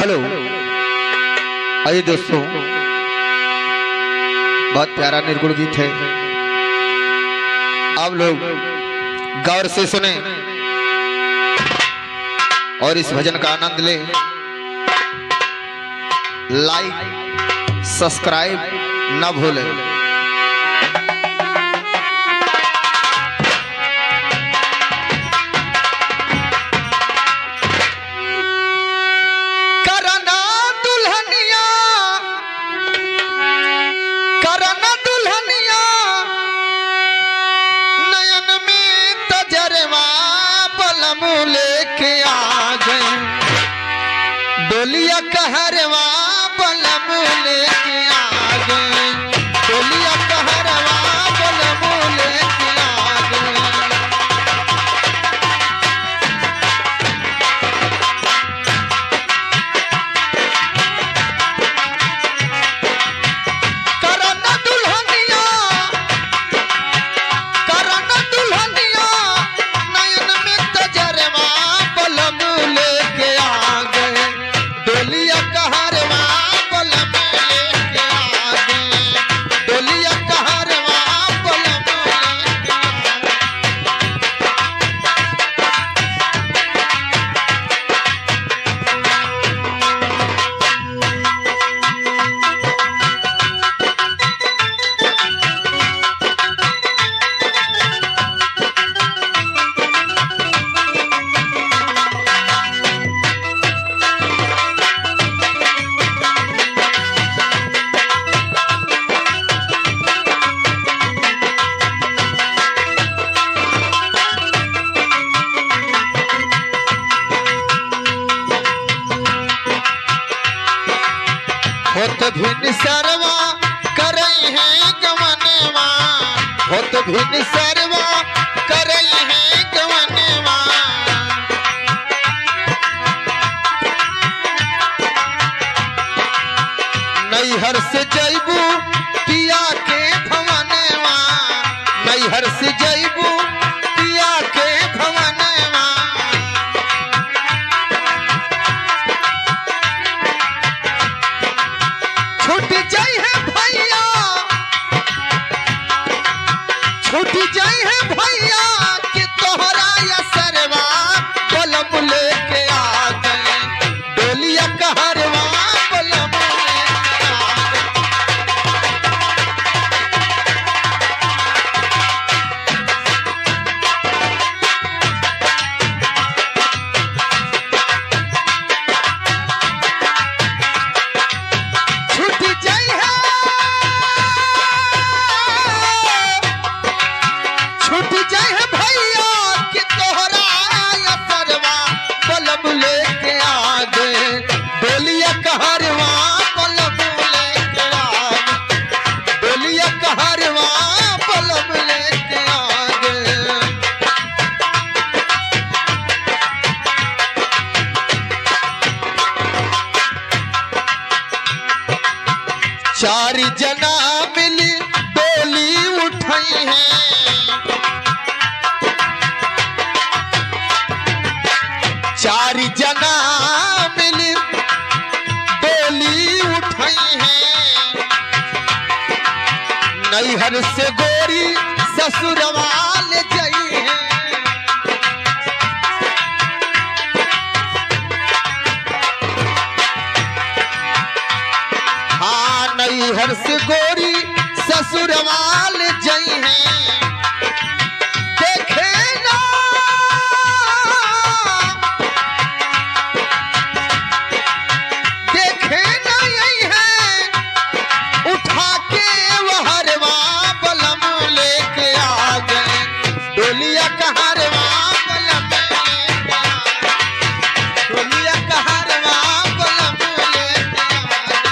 Hello. आइए दोस्तों, बहुत प्यारा निर्गुण गीत है, आप लोग गौर से सुने और इस भजन का आनंद लें। लाइक सब्सक्राइब न भूलें। डोलिया कहरवा बलम लेके आ गए, डोलिया कहरवा बलम लेके आ गए। करना दुल्हनिया नयन में तजरवा बलम लेके आ गए, डोलिया कहरवा बलम लेके आ गए, डोलिया कहरवा बलम लेके आ गए। होत भिन सरवा करई है गवनवा, होत भिन सरवा करई है गवनवा। नैहर से जैबू पिया के भवनवा, नैहर से जैबू पिया के भवनवा। छूट जाई है भैया, छूट जाई है भैया कि तोहरा असरवा बलम लेके आ गए, डोलिया कहरवा बलम लेके आ गए। छूट जाई है, छूट जाई है भैया कि तोहरा असरवा बलम लेके आ गए, डोलिया कहरवा बलम लेके आ गए, डोलिया कहरवा बलम लेके आ गए। चार जना मिली डोली उठाई है, चार जना मिली डोली उठाई है। नैहर से गोरी ससुरवा ले जाई है, हाँ नैहर से गोरी ससुरवा ले जाई है। देखे ना देखे ना यही है उठा के वहरवा बलम लेके आ गए, डोलिया कहरवा बलम लेके आ गए, डोलिया कहरवा बलम लेके आ गए।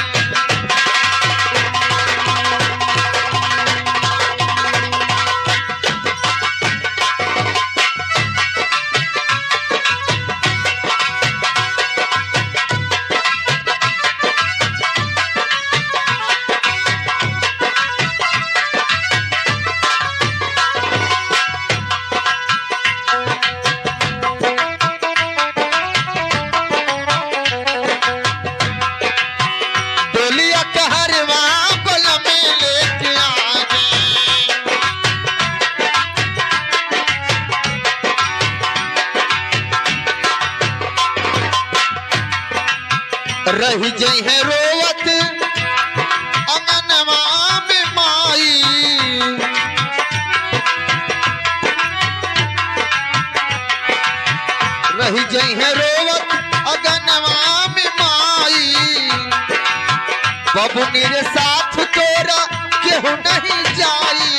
रही जई है रोवत अंगनवा में माई। रही जई है रोवत अंगनवा में माई। बबुनी रे साथ तोरा केहू नहीं जाई।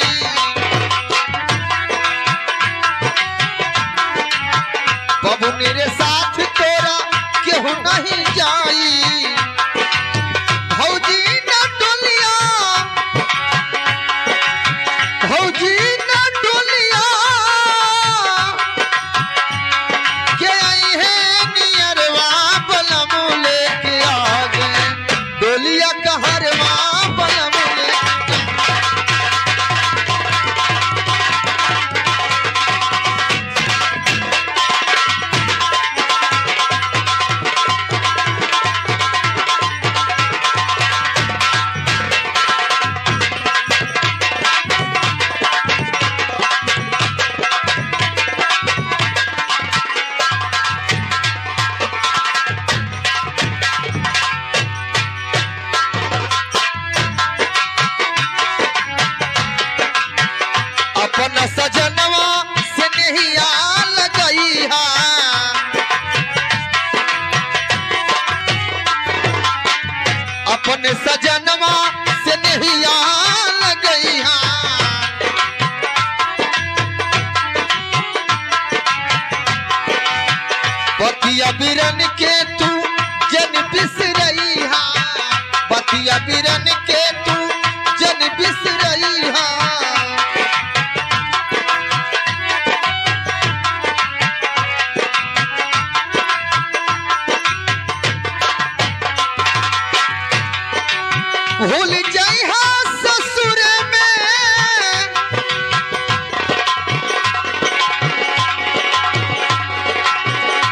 बबुनी रे साथ तोरा केहू नहीं जाई। भौजी न डोलिया, भौजी न डोलिया के आई है नियरवा बलम लेके आ गए। डोलिया कहरवा बलम अपना सजनवा से नहीं आ लगई हा। अपने सजनवा से नहीं आ लगई हा। बतिया बिरन के तू जन बिसरई हा। बतिया बिरन के तू जन बिसरई हा। भूल जाई हा ससुर में,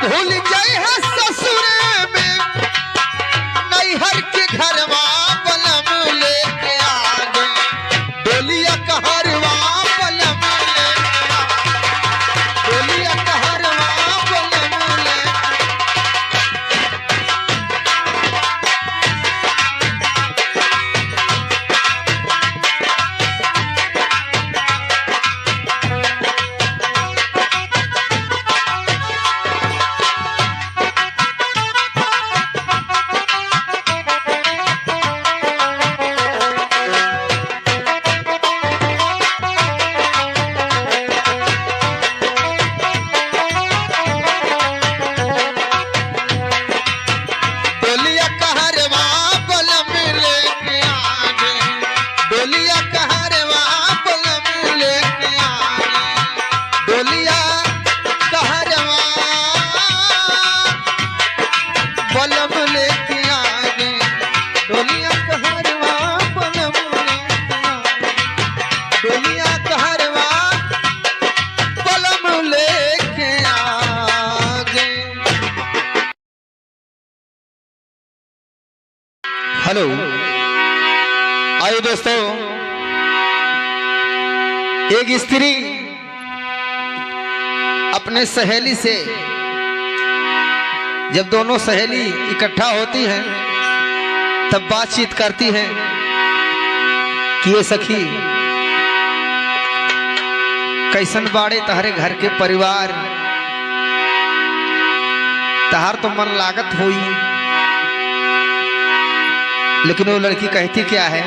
भूल जाई हा ससुर में। नैहर के घरवा बलम लेके आ गए। डोलिया कहरवा बलम लेके आ गए। डोलिया कहरवा बलम लेके हेलो आइए दोस्तों, एक स्त्री अपने सहेली से जब दोनों सहेली इकट्ठा होती हैं तब बातचीत करती हैं कि ये सखी कैसन बाड़े तहरे घर के परिवार, तहार तो मन लागत हुई। लेकिन वो लड़की कहती क्या है,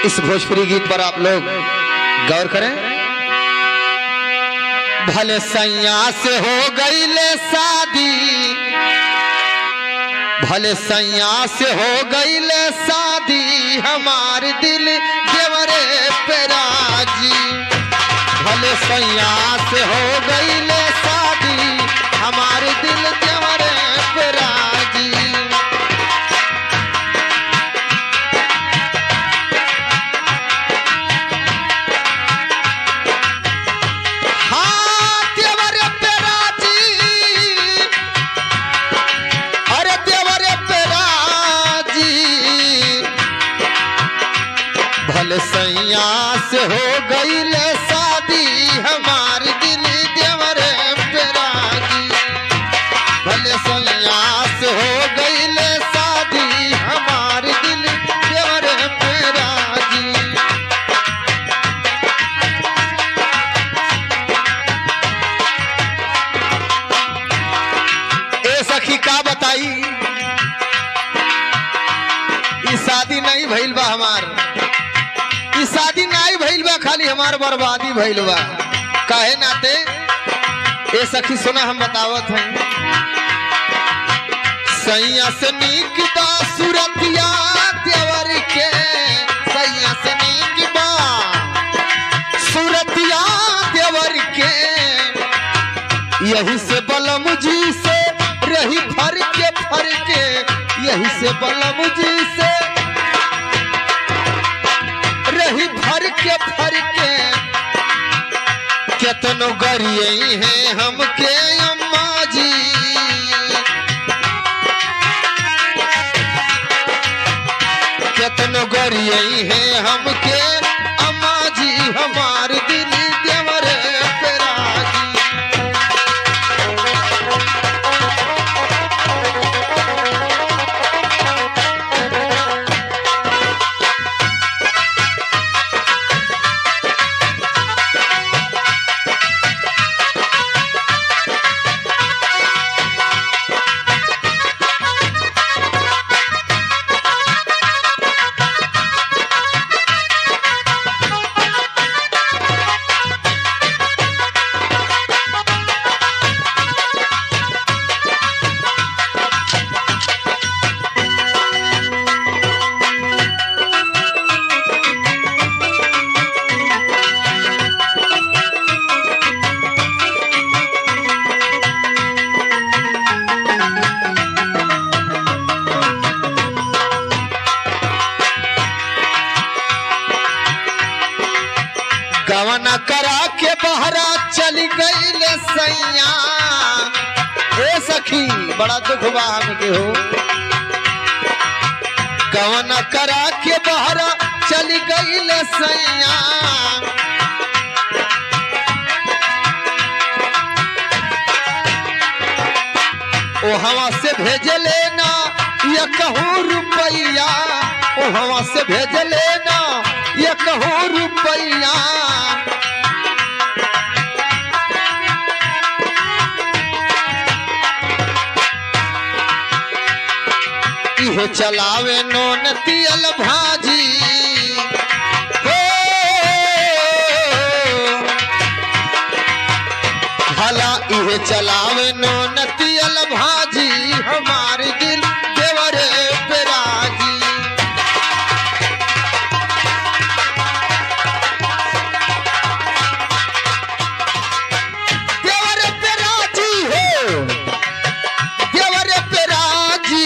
इस भोजपुरी गीत पर आप लोग गौर करें। भले सैया से हो गई ले शादी, भले सैया से हो गई ले शादी, हमारे दिल देवरे पे राजी। भले सैया से हो गई ले शादी, हमारे दिल देवरे पे राजी। हाँ देवरे पे राजी, अरे देवरे पे राजी। भले भले सैया से हो गई ले शादी हमारी दिल देवरे पे राजी। भले सैया से हो गई ले शादी हमारी दिल देवरे पे राजी। ए सखी का बताई, शादी नहीं भइल बा हमार, ई शादी नहीं भइल बा, खाली हमार बर्बादी भइल बा। काहे नाते ए सखी सुना हम बतावत हैं। सैया से नीक बा सूरतिया देवर के, सैया से नीक बा सूरतिया देवर के, यही से बलम जी से रही फर के, यही से बलम जी से रही फर के केतनो गरिए हैं हमके अम्मा जी। केतनो गरिए हैं हमके अम्मा जी हमार दिल देवर पे राजी। गवना करा के बहरा चली गई ले सैया। ए सखी बड़ा दुख बा हमके हो। गवना करा के बहरा चली गई ले सैया। ओ हवा से भेज लेना ये कहूँ रुपैया, ओ हवा से भेज लेना ये कहूँ रुपैया। इहो चलावे नोन तियल भाजी, भला इहे चलावे नोन तियल भाजी हमारी दिल देवरे पे राजी। देवरे पे राजी हो, देवरे पे राजी,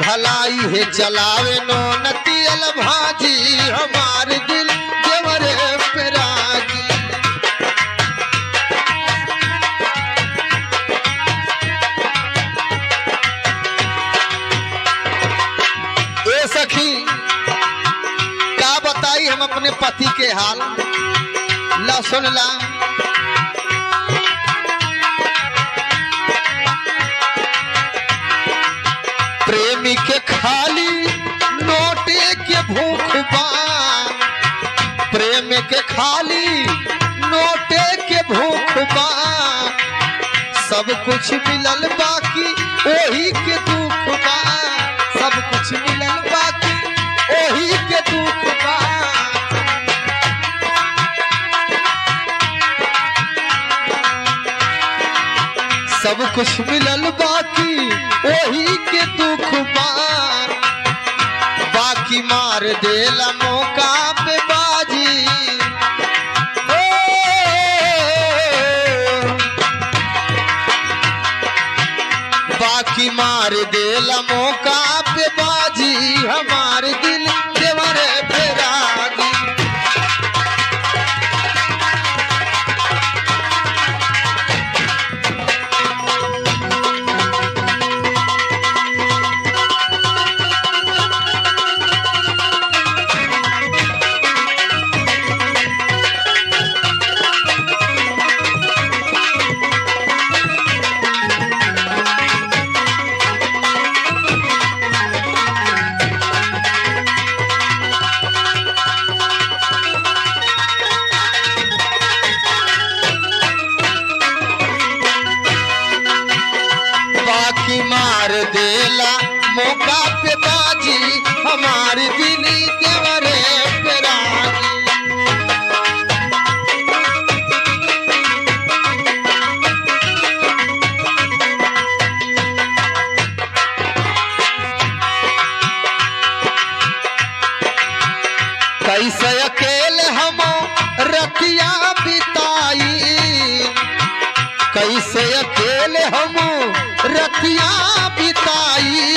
भलाई है चलावे नोन तियल भाजी हमारी दिल देवरे पे राजी। ए सखी का बताई हम अपने पति के हाल, ला सुन ला। प्रेमी के खाली नोटे के भूख बा, प्रेम के खाली नोटे के भूख बा। सब कुछ मिलल बाकी ओही के दुख बा, सब कुछ मिलल बाकी ओही के दुख बा। सब कुछ मिलल बाकी ओही के दुख बा। बाकी मार देला मौका पे बाजी, बाकी मार देला मौका पे बाजी हमारे दिल देवरे पे राजी। से बाजी हमारी दिली देवरे पे राजी। कैसे अकेले हम रतिया बिताई, कैसे अकेले हम रतिया बिताई।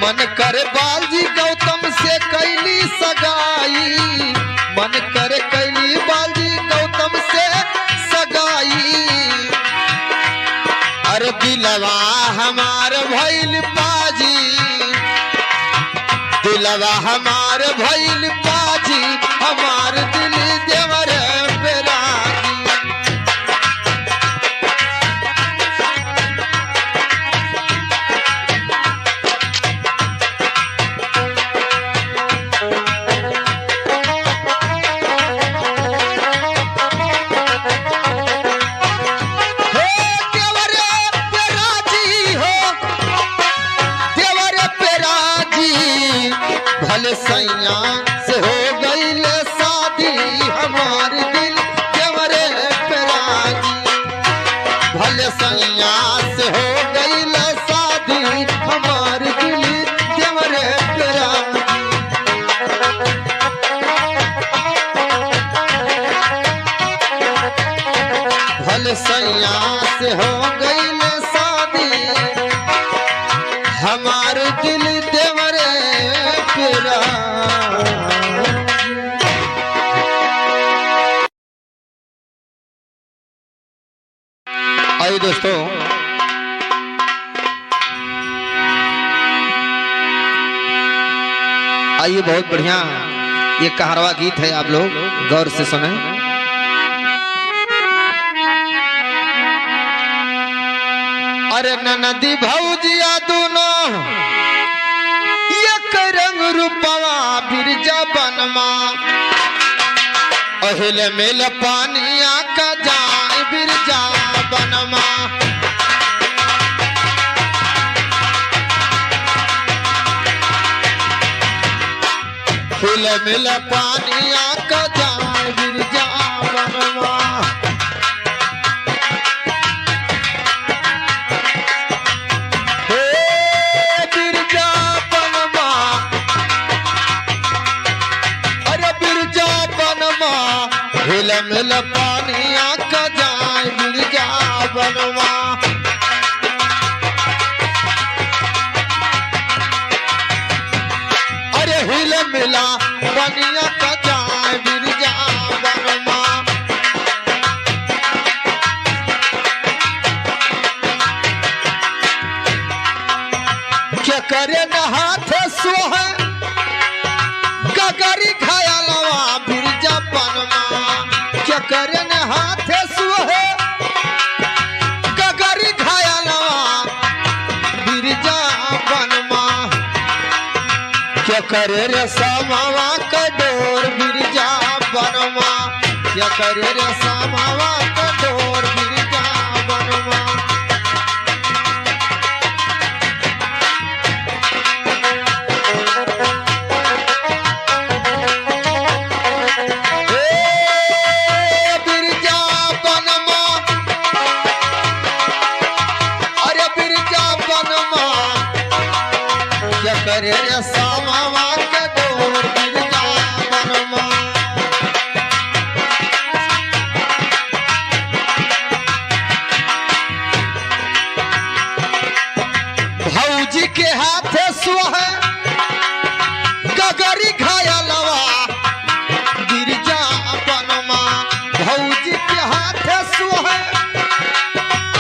मन करे बालजी गौतम से कैली सगाई, मन करे कैली बालजी गौतम से सगाई। अरे दिलवा हमार भइल पाजी, दिलवा हमार भइल पाजी हमार दिल देवर पे राजी। भले सैया से हो गई शादी हमार दिल देवरे पे राजी, भले सैया से हो गई शादी हमार दिल देवरे पे राजी। भले सैया से हो गई शादी हमार दिल देवरे पे राजी। आइए दोस्तों, आइए बहुत बढ़िया ये कहारवा गीत है, आप लोग गौर से सुने। अरे ननदी भौजिया दोनों एक रंग रूपवा बिरजा बनमा, अहिल मिल पानिया का जाए बिरजा बनमा। हिल मिल पानिया का जाए बिरजा बनमा। हिल मिल पानिया का जाए बिरजा बनवा। अरे हिल मिला पानिया का जाए बिरजा बनवा। क्या करे न हाथ सोह गगरी घायलवा बिरजा बनवा। क्या करे न हाथ सुहे गगरी घायलवा बिरजा बनवा। क्या करे रे सामावा का डोर बिरजा बनवा। क्या करे रे सामावा का डोर बिरजा बनवा। करे रे सामावा के डोर बिरजा बनवा। भौजी के हाथ सुह गगरी घायलवा बिरजा बनवा। भौजी के हाथ सुह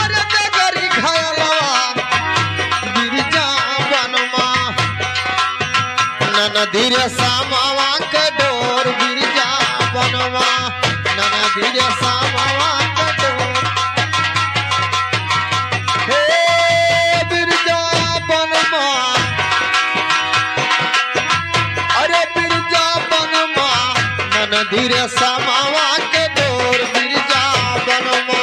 अरे गगरी घायलवा बिरजा बनवा। ननदी रे सामावा के डोर बिरजा बनवा। ननदी रे सामावा के डोर हे बिरजा बनवा। अरे बिरजा बनवा ननदी रे सामावा के डोर बिरजा बनवा।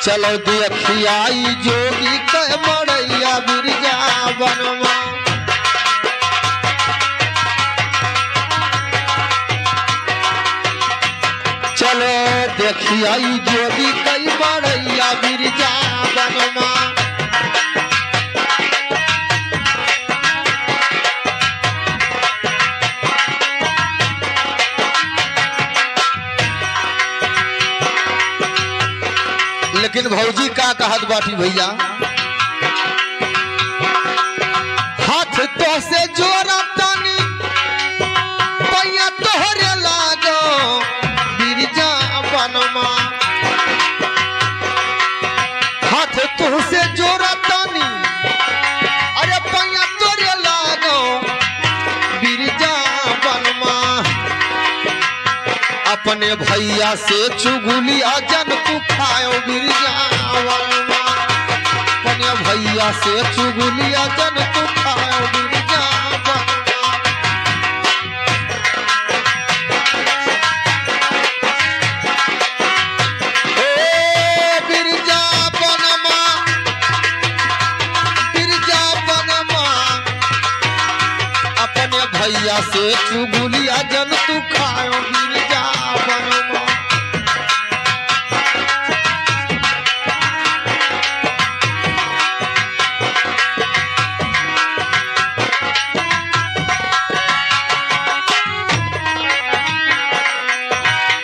चलो देखियाई जोगी के मड़ैया बिरजावनमा। चलो देखियाई जोगी के मड़ैया बिरजावनमा। लेकिन भौजी का कहत बाटी भैया, हाथ तो से जोरा तानी पैया तोहरे लागो बिरजावनमा। हाथ तो से जोरा तानी अरे पैया तोहरे लागो बिरजावनमा। अपने भैया से चुगलिया जन तू खाओ बिरजावनमा। अपने भैया से चुगलिया जन तू खाओ बिरजावनमा। ओ बिरजावनमा, बिरजावनमा। अपने भैया से चुगलिया जन तू खाओ बिरजावनमा।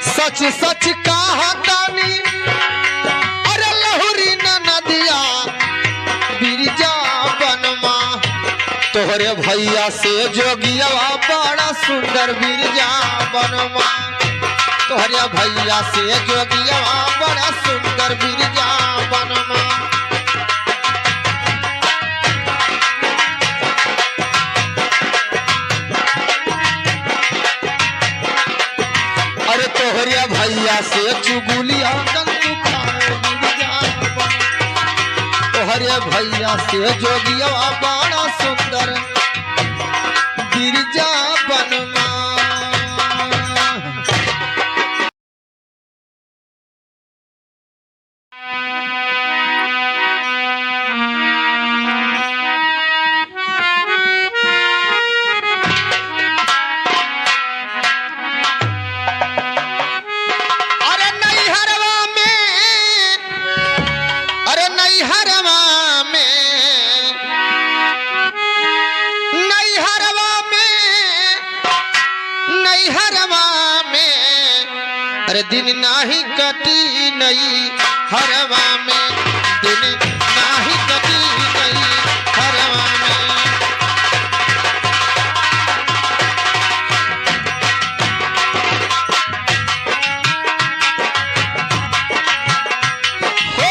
सच सच कहा तानी अरे लहुरी न नदिया बिरजावनमा। तोहरे भैया से जोगिया बड़ा सुंदर बिरजावनमा। तोहरे भैया से जोगिया बड़ा सुंदर बिरजावनमा। अरे तोहरे भैया से चुगलिया जन तू खाओ बिरजावनमा। तोहरे भैया से जोगिया बड़ा सुंदर बिरजावनमा। अरे दिन नाही कटी नई हरवा में, दिन नाही कटी नई हरवा में। हो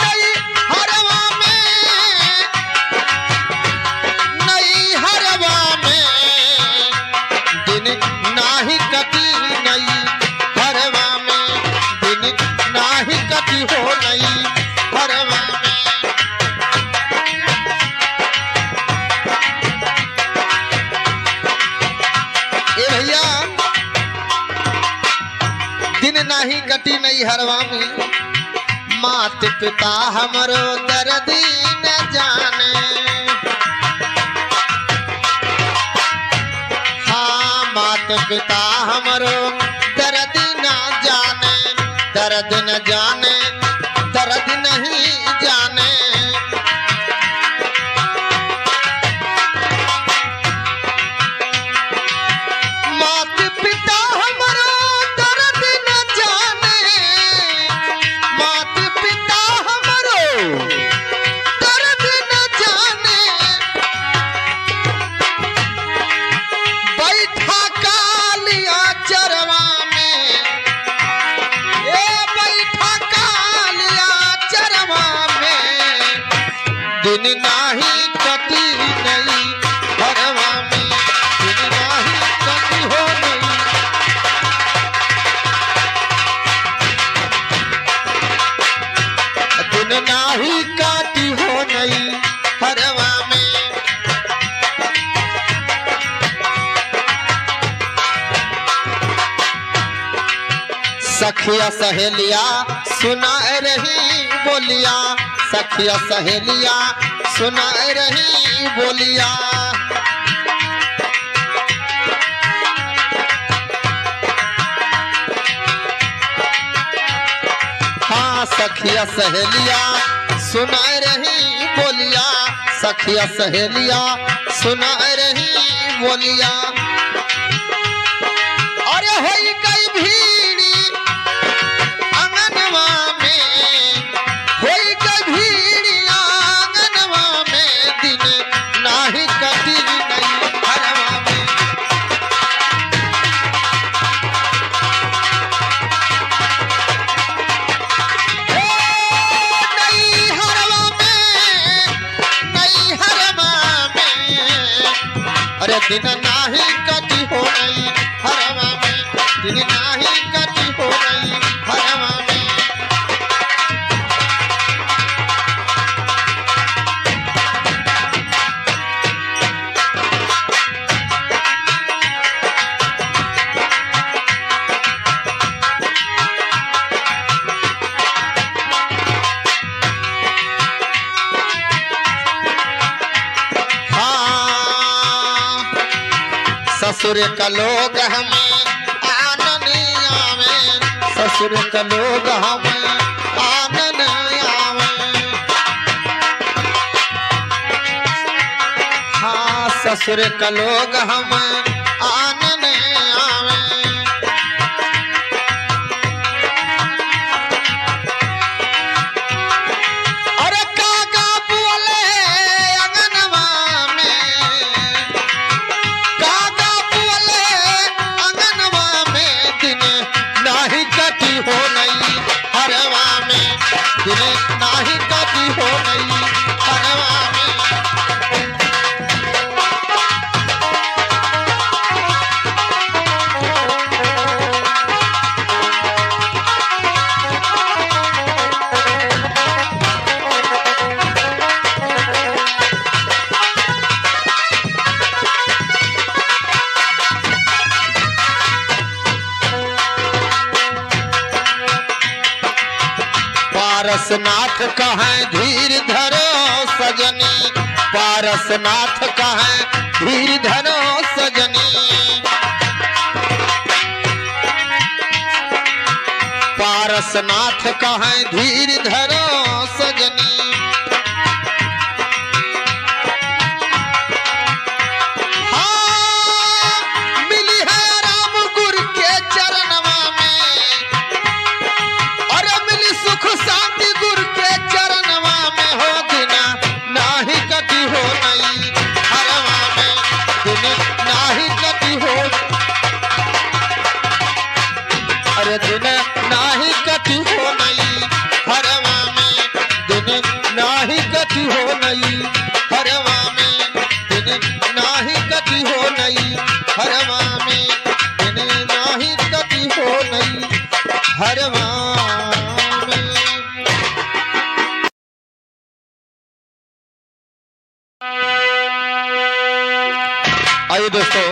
नई हरवा में, नई हरवा में। दिन नाही कटी नई हरवा में, दिन नाही कटी हो नई हरवा में। ए भैया दिन नाही कटी नई हरवा में। मात पिता हमरो दर्दी न जाने। हाँ मात पिता हमरो दर्द न जाने, दर्द न जाने, दर्द नहीं जाने। मात पिता हमरो दर्द न जाने। मात पिता हमरो दर्द न जाने। बैठा कालिया चरवा में, ए बैठा कालिया चरवा में। दिन नाही कटी नई हरवा में, दिन नाही कटी हो नई। दिन नाही कटी हो नई हरवा में। सखिया सहेलिया सुना रही बोलिया, सखिया सहेलिया सुना रही बोलिया। हाँ सखिया सहेलिया सुना रही बोलिया, सखिया सहेलिया सुना रही बोलिया। अरे होई गई भीड़ी आंगनवा में, होई गई भीड़ी आंगनवा में, दिन नाही कटी नहीं हरवा में। नहीं हरवा में, नहीं हरवा में, अरे दिन नाही कटी हो नहीं हरवा में, दिन नाही कटी हो नहीं हरवा में। हाँ ससुर का लोग हमें आनन आवे, ससुर का लोग हमें आनन आवे। हाँ ससुर का लोग हमें आनन आवे। अरे काका बोले अंगनवा में, काका बोले अंगनवा में, दिन नाही कटी हो नहीं हरवा में, दिन नाही कटी हो नहीं हरवा में। पारसनाथ कहें धीर धरो सजनी, पारसनाथ कहें धीर धरो सजनी। पारसनाथ कहें धीर धरो सजनी। हाँ मिली है राम गुरु के चरणवा में, और मिली सुख शांति गुरु के चरणवा में। हो दिन नाही कटी हो नहीं हरवा में, दिन नाही कटी हो, अरे दिन नाही कटी हो नहीं हरवा में, दिन नाही कटी हो नहीं हरवा में, दिन नाही कटी हो नहीं हरवा में, दिन नाही कटी हो नहीं हरवा में। आइए दोस्तों,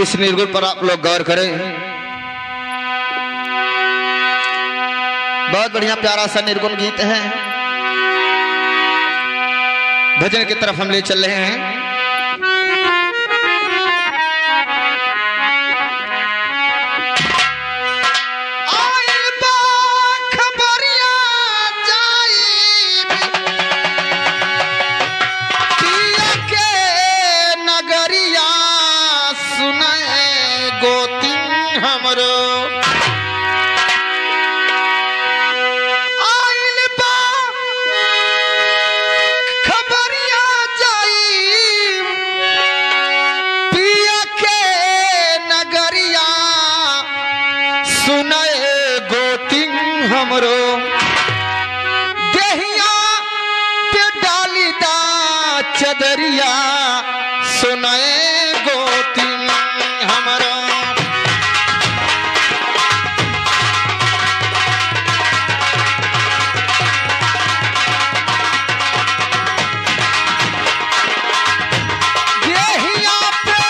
इस निर्गुण पर आप लोग गौर करें। बहुत बढ़िया प्यारा सा निर्गुण गीत है। भजन की तरफ हम ले चल रहे हैं। हमरो देहिया पे डाली दा चदरिया, सुनाए गोती हमरो। देहिया पे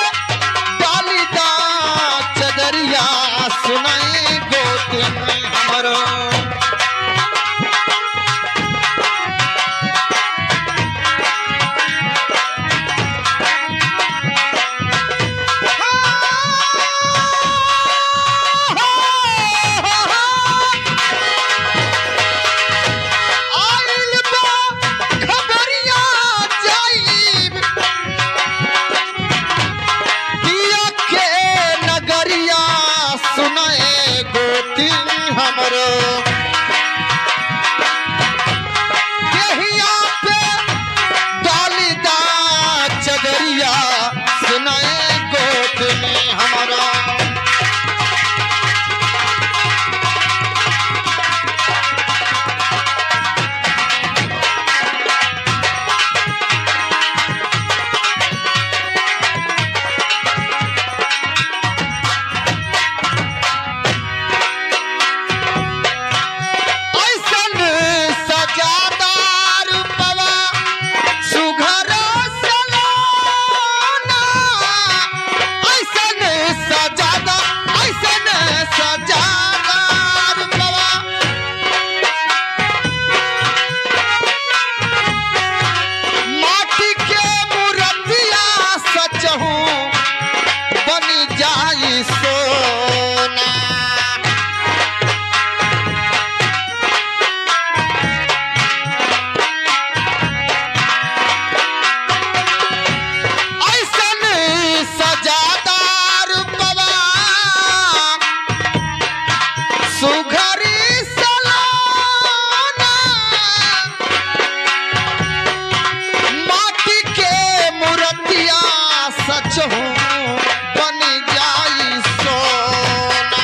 बन जाई सोना।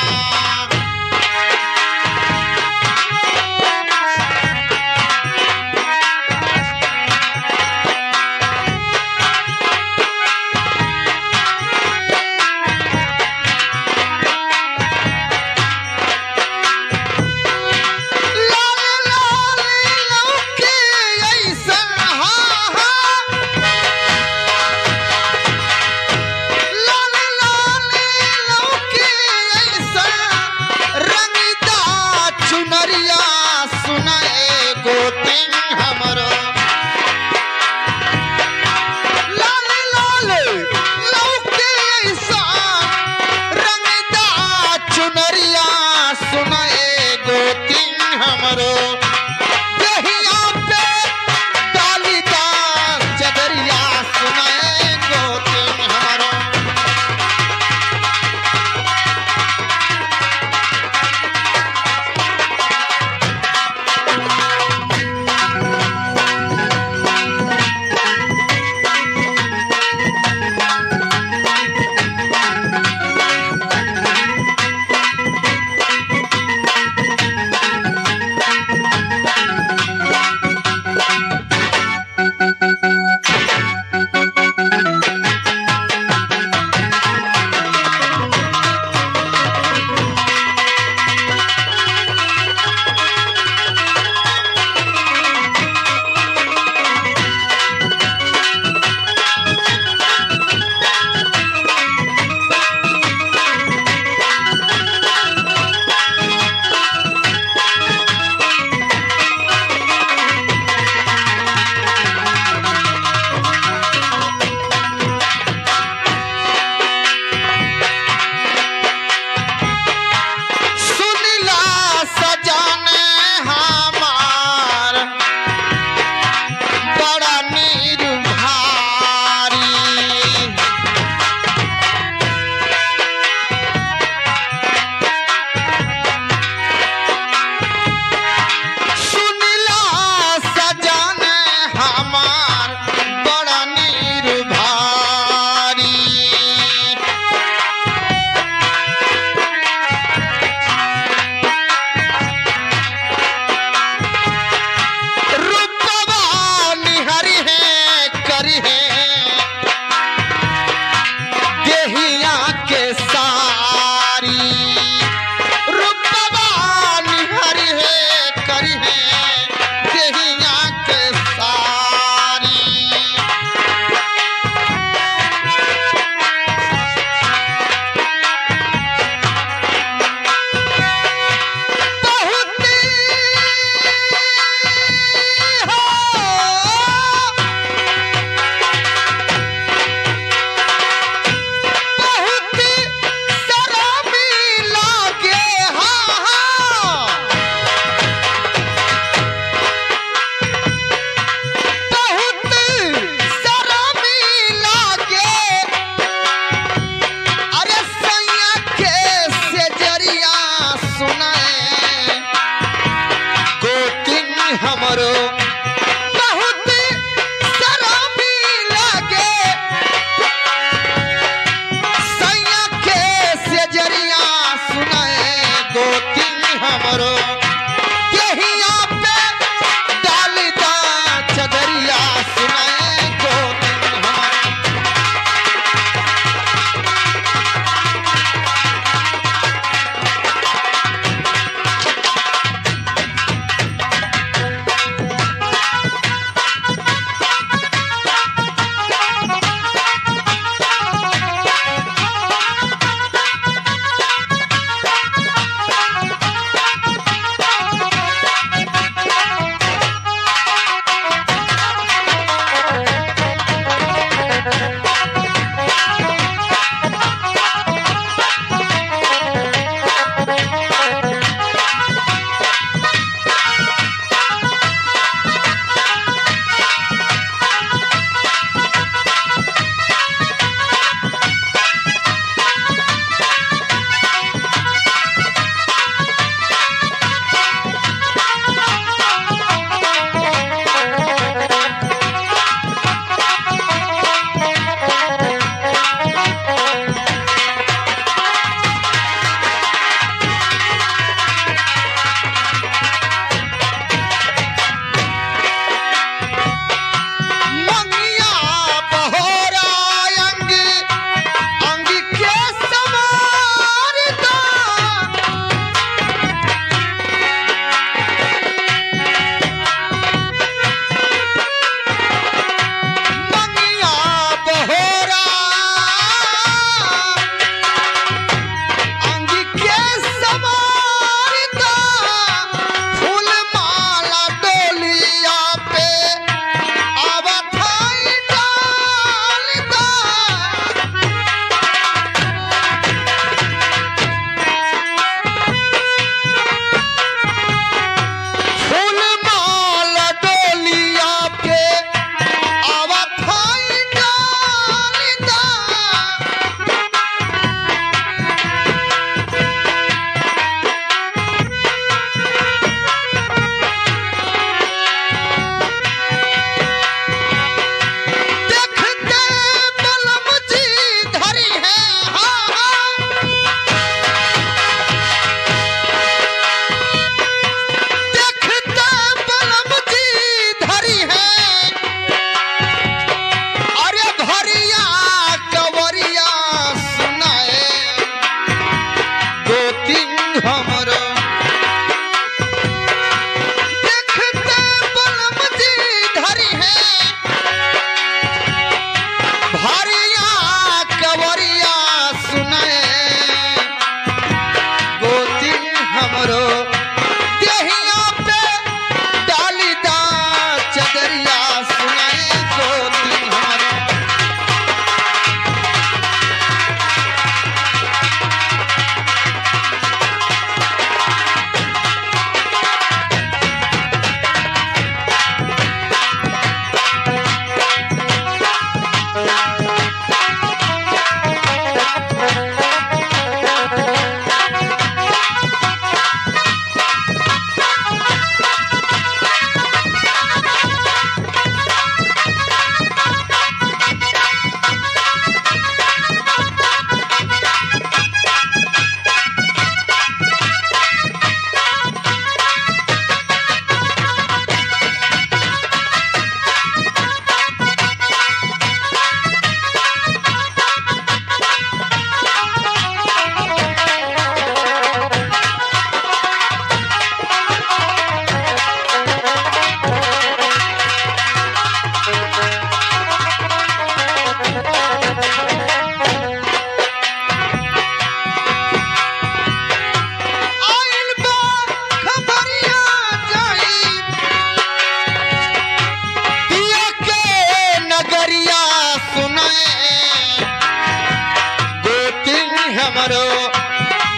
हमरो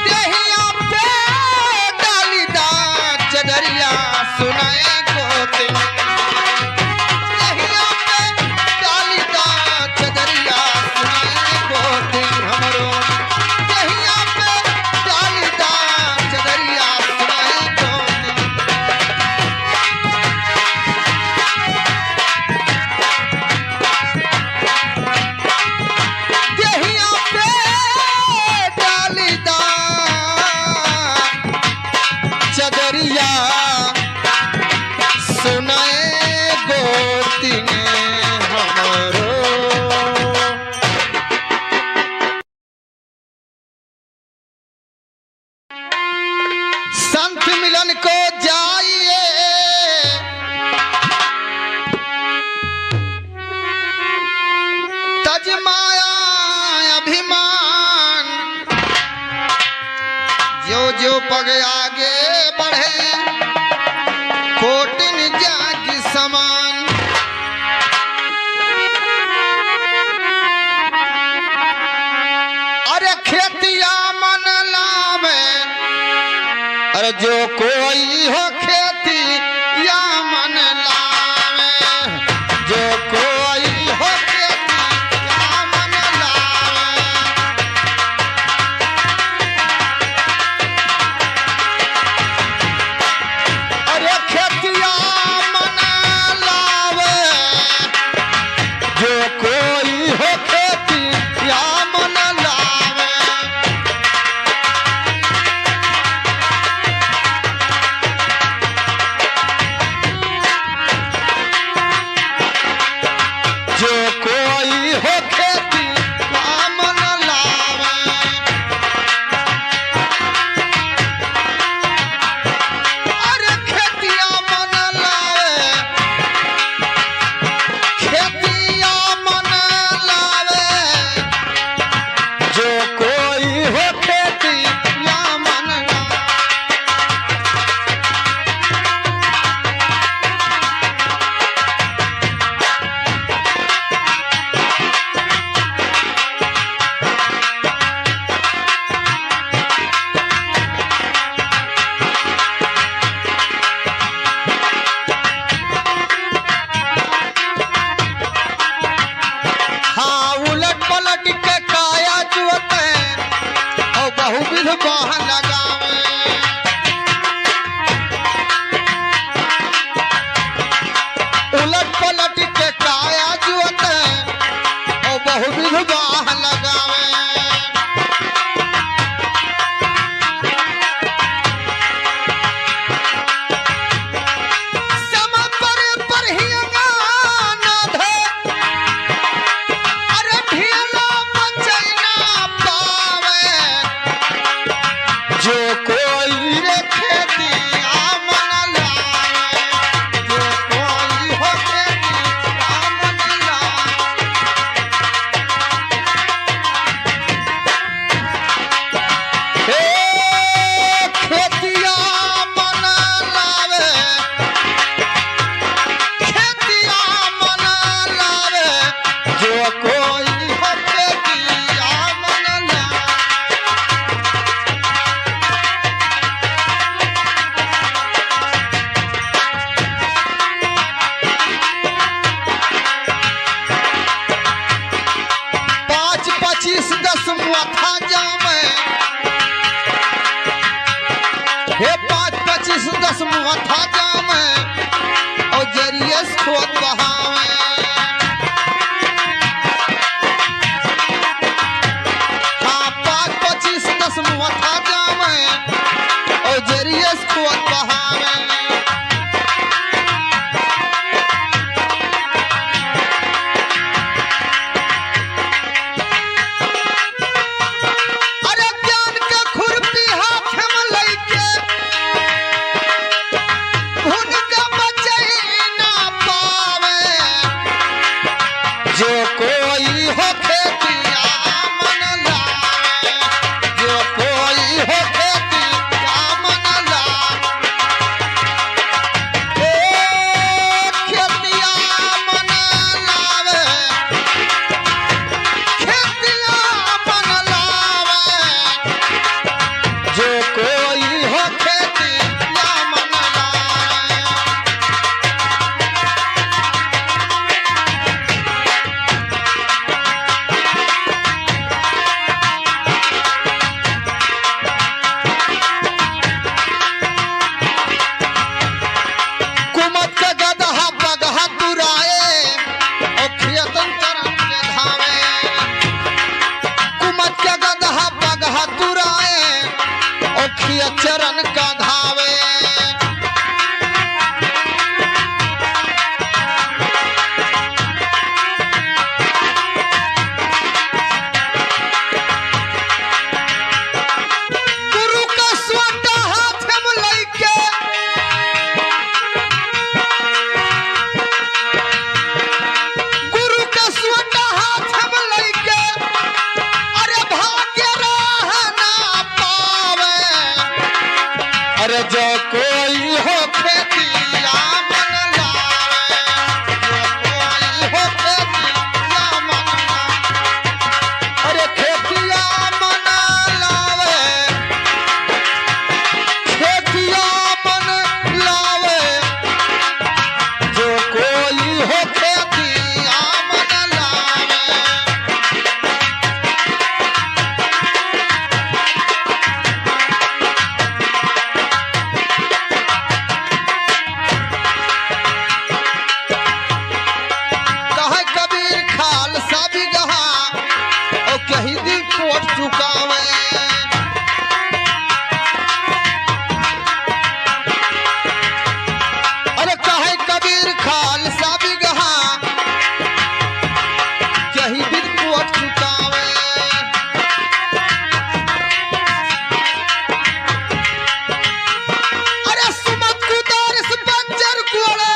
देहिया पे डाली दा चदरिया सुनाए गोतिन देहिया पे डाली दा चदरिया सुनाए गोतिन हमरो देहिया पे डाली दा चदरिया सुनाए गोतिन देहिया पे डाली दा चदरिया सुनाए गोतिन हमरो। संत मिलन को जाइए तज माया अभिमान जो जो पग आगे बढ़े कोटिन जाग समान अरे खेतिया मन लावे अरे जो कोई हो खेती या मन लावे जो कोई हो खेती या मन लावे अरे खेतिया मन लावे जो कोई हो खेती या मन लावे जो कोई हो खेती या मन लावे अरे खेतिया मन लावे खेतिया मन लावे जो कोई हो खेती या मन लावे हाँ उलट पलट के काया जुअते और बहुविध बाह लगावे उलट पलट के काया जुअते और बहुविध बाह लगावे समय पर ही ना धे अरे ढीला मचैना पावे जो कोई रे खेती मन लावे जो कोई हो खेती मन लावे हे खेतिया मन लावे खेतिया मन लावे जो कोई हो खेती मन लावे पाँच पच्चीस 10 मुआथा जामे हे 5 25 10 मुआथा जामे और जरिए से खोद बहावे हाँ 5 25 10 मुआथा जामे और जरिए से खोद बहावे अरे ज्ञान के खुरपी हाथ में लइके भुन के बचई ना पावे जो कोई हो खेती मन लावे जो कोई हो खेती मन लावे अरे जो कोई हो खेतिया मन लावे, जो कोई हो खेतिया मन लावे, अरे खेतिया मन लावे, खेतिया मन लावे, जो कोई हो खेतिया मन लावे। कहे कबीर खालसा भी गहा और कहीं दी कोट चुकावे, अरे कहे कबीर खालसा भी गहा कहीं दी कोट चुकावे। अरे सुमत कुदार इस बंजर कोड़े,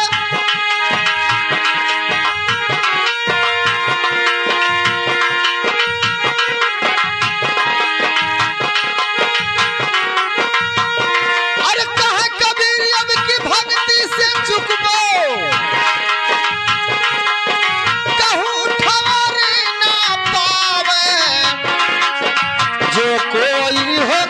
अरे कहे कबीर अब की भक्ति से चुकबो, कहूँ ठवरे ना पावे, जो कोई हो